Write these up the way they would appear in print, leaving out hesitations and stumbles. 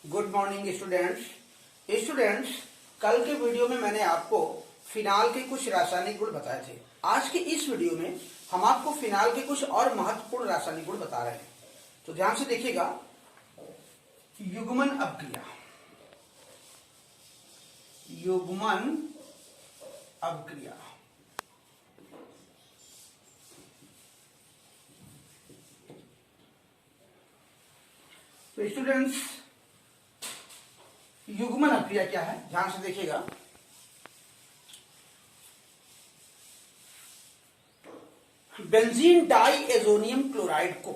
Good morning students. कल के video में मैंने आपको फिनाल के कुछ रासायनिक गुण बताए थे। आज के इस वीडियो में हम आपको फिनाल के कुछ और महत्वपूर्ण रासायनिक गुण बता रहे हैं, तो ध्यान से देखिएगा। युग्मन अपक्रिया, युग्मन अपक्रिया। तो स्टूडेंट्स, युग्मन अपक्रिया क्या है, ध्यान से देखिएगा। बेंजीन डाई एजोनियम क्लोराइड को,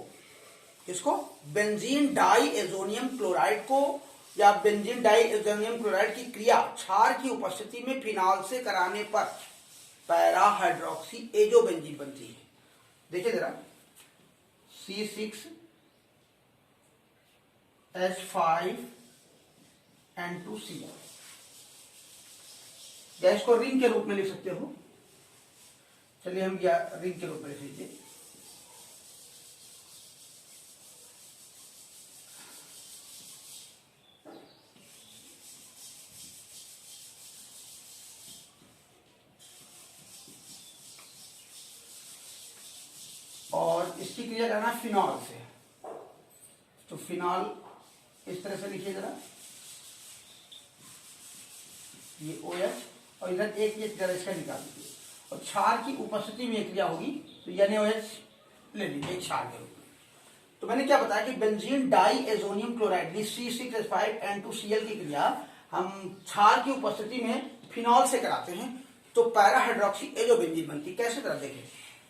किसको? बेंजीन डाई एजोनियम क्लोराइड को या बेंजीन डाई एजोनियम क्लोराइड की क्रिया क्षार की उपस्थिति में फिनॉल से कराने पर पैरा हाइड्रोक्सी एजोबेंजीन बनती है। देखिए जरा, C6H5N2Cl, या इसको रिंग के रूप में लिख सकते हो। चलिए हम या रिंग के रूप में लिख लीजिए। और इसकी क्रिया करना फिनॉल से, तो फिनॉल इस तरह से लिखिए जरा, ये OH और इधर एक जरा इसका निकाल दीजिए। और क्षार की उपस्थिति में क्रिया होगी तो NaOH ले लीजिए क्षार के रूप में। तो मैंने क्या बताया कि benzene die azonium chloride C6H5N2Cl की क्रिया हम क्षार की उपस्थिति में फिनॉल से कराते हैं तो पैरा हाइड्रोक्सी एजोबेंजीन बनती। कैसे तरह देखें,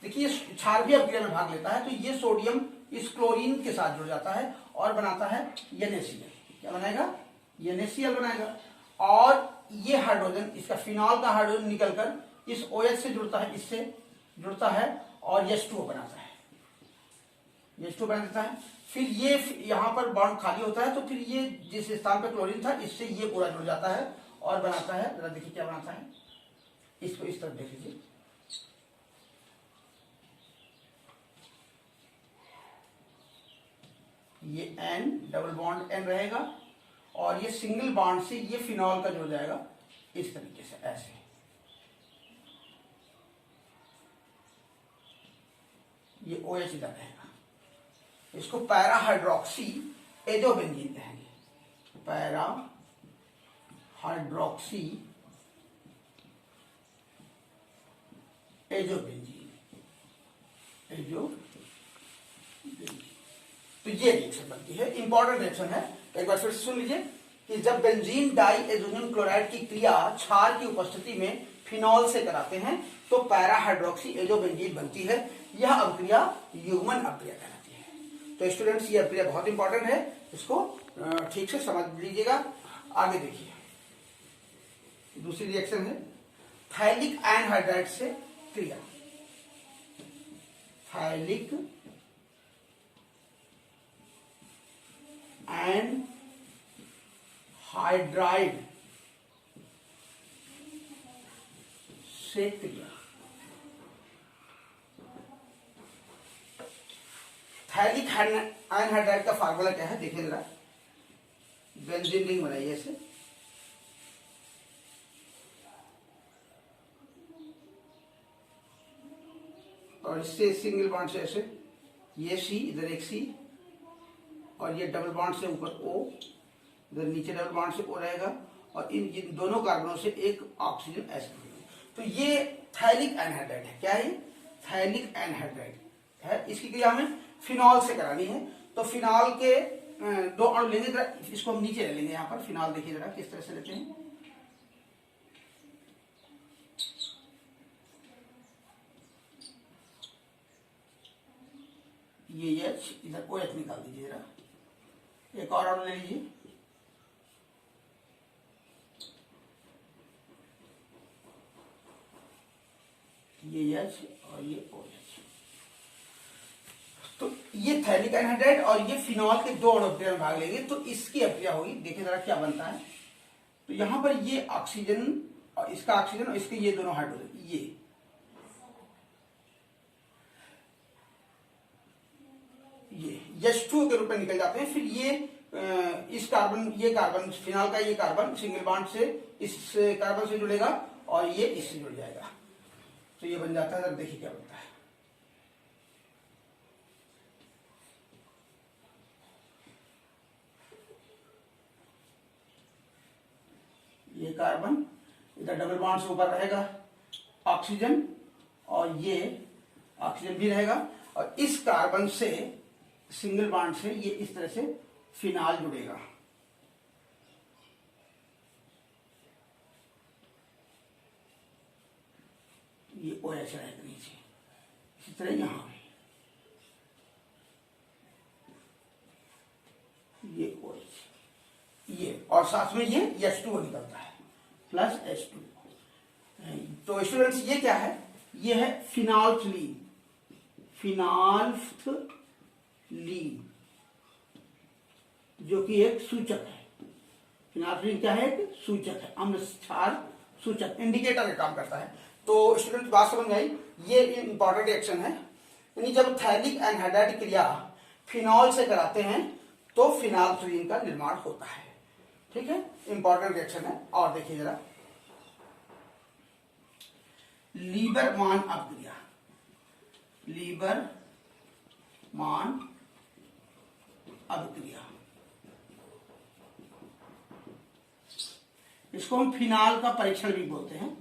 देखिए क्षार भी अपक्रिया में भाग लेता है, तो ये सोडियम इस क्लोरीन के साथ जुड़ जाता है और बनाता है NaCl। क्या बनाएगा? NaCl बनाएगा। और ये हाइड्रोजन, इसका फिनॉल का हाइड्रोजन निकलकर इस OH से जुड़ता है, इससे जुड़ता है और H2O बनाता है, H2O बना देता है। फिर ये यहां पर बॉन्ड खाली होता है, तो फिर ये जिस स्थान पर क्लोरीन था इससे ये पूरा जुड़ जाता है और बनाता है, जरा देखिए क्या बनाता है, इसको इस तरफ देख लीजिए। ये N डबल बॉन्ड N रहेगा और ये सिंगल बॉन्ड से ये फिनॉल का जुड़ जाएगा इस तरीके से, ऐसे। ये OH इधर रहेगा, इसको पैरा हाइड्रोक्सी एजोबेंजीन कहेंगे। पैरा हाइड्रोक्सी एजोबेंजीन, तो ये रिएक्शन बनती है, इंपॉर्टेंट रिएक्शन है। एक बार फिर से सुन लीजिए कि जब बेंजीन डाई एजोनियम क्लोराइड की क्रिया क्षार की उपस्थिति में फिनॉल से कराते हैं तो पैरा हाइड्रोक्सी एजोबेंजीन बनती है। यह अपक्रिया युग्मन अपक्रिया कहलाती है। तो स्टूडेंट्स, ये अपक्रिया बहुत इंपॉर्टेंट है, इसको ठीक से समझ लीजिएगा। आगे देखिए, दूसरी रिएक्शन है थाइलिक एनहाइड्राइड से क्रिया। थाइलिक एनहाइड्राइड से क्रिया। थाइलिक एनहाइड्राइड का फार्मूला क्या है, देखिए जरा। बेंजीन रिंग बनाइए ऐसे, और इससे सिंगल बॉन्ड से ऐसे, ये C, इधर एक C, और ये डबल बॉन्ड से ऊपर O, इधर नीचे डबल बॉन्ड से O रहेगा, और इन दोनों कार्बनों से एक ऑक्सीजन ऐसे। तो ये थाइलिक एनहाइड्राइड है। क्या है? थाइलिक एनहाइड्राइड है। इसकी क्रिया हमें फिनॉल से करानी है, तो फिनॉल के दो अणु लेंगे, जरा इसको हम नीचे ले लेंगे। यहाँ पर फिनॉल देखिए जरा किस तरह से लेते हैं। ये H, इधर OH निकाल दीजिए जरा। एक और अणु ले लीजिए, ये H और ये OH। तो ये थाइलिक एनहाइड्राइड और ये फिनॉल के दो अणु अपक्रिया में भाग लेंगे, तो इसकी अपक्रिया होगी। देखिए जरा क्या बनता है। तो यहां पर ये ऑक्सीजन और इसका ऑक्सीजन और इसके ये दोनों हाइड्रोजन, ये H2O के रूप में निकल जाते हैं। फिर ये इस कार्बन, ये कार्बन फिनॉल का ये कार्बन सिंगल बॉन्ड से इस कार्बन से जुड़ेगा और ये इससे जुड़ जाएगा, तो ये बन जाता है। जरा देखिए क्या बनता है। ये कार्बन इधर डबल बॉन्ड से ऊपर रहेगा ऑक्सीजन, और ये ऑक्सीजन भी रहेगा, और इस कार्बन से सिंगल बॉन्ड से ये इस तरह से फिनॉल जुड़ेगा। ये OH रहेगा नीचे, इसी तरह यहां भी ये OH, ये और साथ में ये H2O निकलता है प्लस H2। तो स्टूडेंट्स ये क्या है, ये है फिनॉल्फ्थलीन, फिनॉल्फ्थलीन जो कि एक सूचक है। फिनॉल्फ्थलीन क्या है, एक सूचक है, अम्ल क्षार सूचक, इंडिकेटर का काम करता है। तो स्टूडेंट बात समझ में आई, ये इंपॉर्टेंट रिएक्शन है। यानी जब थैलिक एनहाइड्राइड क्रिया फिनॉल से कराते हैं तो फिनॉल्फ्थलीन का निर्माण होता है। ठीक है, इंपॉर्टेंट रिएक्शन है। और देखिए जरा, लीबरमान अपक्रिया, लीबरमान अपक्रिया, इसको हम फिनॉल का परीक्षण भी बोलते हैं,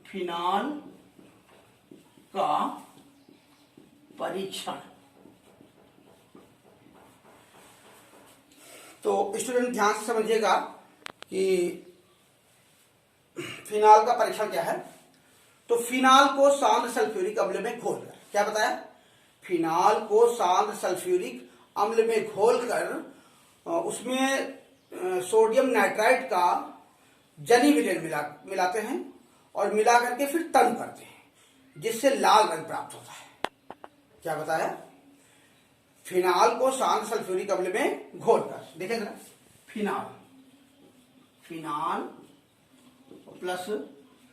फिनॉल का परीक्षण। तो स्टूडेंट ध्यान से समझिएगा कि फिनॉल का परीक्षण क्या है। तो फिनॉल को सांद्र सल्फ्यूरिक अम्ल में घोलकर, क्या बताया, फिनॉल को सांद्र सल्फ्यूरिक अम्ल में घोलकर उसमें सोडियम नाइट्राइड का जली विलयन मिलाते हैं और मिला करके फिर तन करते हैं, जिससे लाल रंग प्राप्त होता है। क्या बताया, फिनॉल को सांद्र सल्फ्यूरिक अम्ल में घोलकर, देखें जरा, फिनॉल, फिनॉल प्लस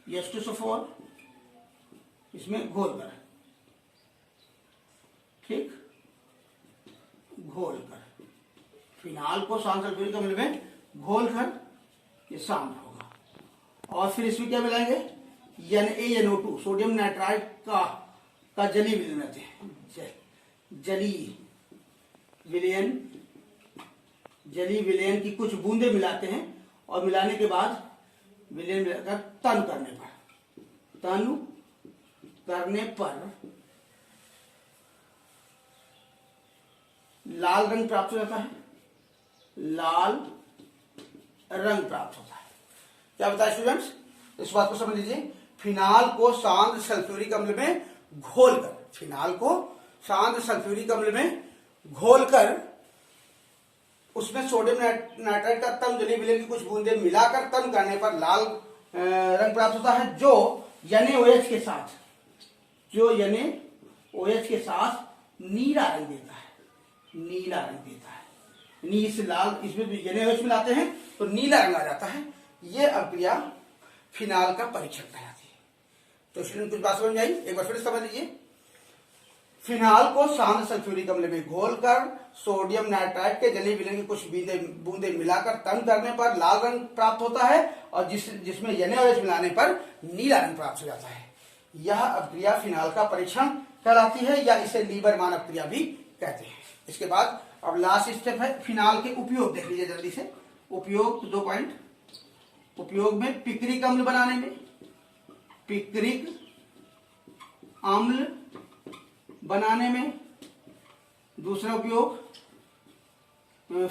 H2SO4 इसमें घोलकर, ठीक, घोलकर फिनॉल को सांद्र सल्फ्यूरिक अम्ल में घोलकर ये सांद्र होगा, और फिर इसमें क्या मिलाएंगे, NaNO2 सोडियम नाइट्राइड का जली विलयन रहते हैं, जली विलयन की कुछ बूंदे मिलाते हैं, और मिलाने के बाद विलयन मिलाकर तन करने पर लाल रंग प्राप्त हो जाता है, लाल रंग प्राप्त होता है। क्या बताया स्टूडेंट्स, इस बात को समझ लीजिए। फिनॉल को सांद्र सल्फ्यूरिक अम्ल में घोलकर, फिनॉल को सांद्र सल्फ्यूरिक अम्ल में घोलकर उसमें सोडियम नाइट्राइड का तन जली विलयन की कुछ बूंदे मिलाकर तन करने पर लाल रंग प्राप्त होता है, जो NaOH के साथ, जो NaOH के साथ नीला रंग देता है, नीला रंग देता है। यानी इस लाल, इसमें NaOH मिलाते हैं तो नीला रंग आ जाता है। ये अभिक्रिया फिनॉल का परीक्षण कहलाती है। तो स्टूडेंट कुछ बात समझ में आई, एक बार फिर समझ लीजिए। फिनॉल को सांद्र सल्फ्यूरिक अम्ल में घोलकर सोडियम नाइट्राइड के जली विलयन की कुछ बूंदे मिलाकर तन करने पर लाल रंग प्राप्त होता है, और जिसमें NaOH मिलाने पर नीला रंग प्राप्त हो जाता है। यह अभिक्रिया फिनॉल का परीक्षण कहलाती है, या इसे लीबरमान अभिक्रिया भी कहते हैं। इसके बाद अब लास्ट स्टेप है फिनॉल के उपयोग, देख लीजिए जल्दी से। उपयोग 2 पॉइंट, उपयोग में पिक्रिक अम्ल बनाने में, पिक्रिक अम्ल बनाने में। दूसरा उपयोग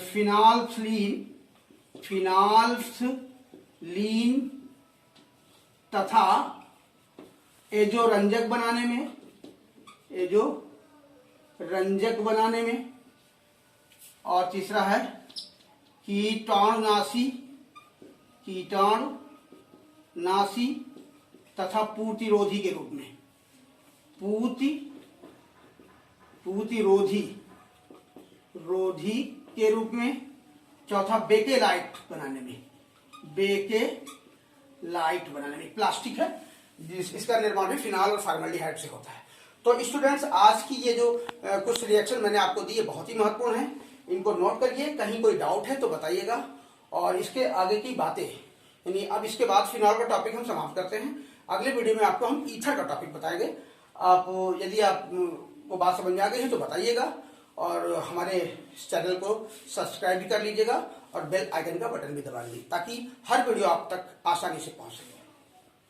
फिनॉल्फ्थलीन तथा एजोरंजक बनाने में, एजोरंजक बनाने में। और तीसरा है कीटाणुनाशी तथा पूर्तिरोधी के रूप में, रोधी के रूप में। चौथा बेकेलाइट बनाने में, बेकेलाइट बनाने में, प्लास्टिक है इसका निर्माण भी फिनॉल और फॉर्मल्डिहाइड से होता है। तो स्टूडेंट्स आज की ये जो कुछ रिएक्शन मैंने आपको दी है बहुत ही महत्वपूर्ण है। इनको नोट करिए, कहीं कोई डाउट है तो बताइएगा। और इसके आगे की बातें, यानी अब इसके बाद फिनॉल का टॉपिक हम समाप्त करते हैं। अगले वीडियो में आपको हम ईथर का टॉपिक बताएंगे। आप यदि आप को बात समझ में आ गई है तो बताइएगा, और हमारे चैनल को सब्सक्राइब भी कर लीजिएगा और बेल आइकन का बटन भी दबा लीजिए, ताकि हर वीडियो आप तक आसानी से पहुंच सके।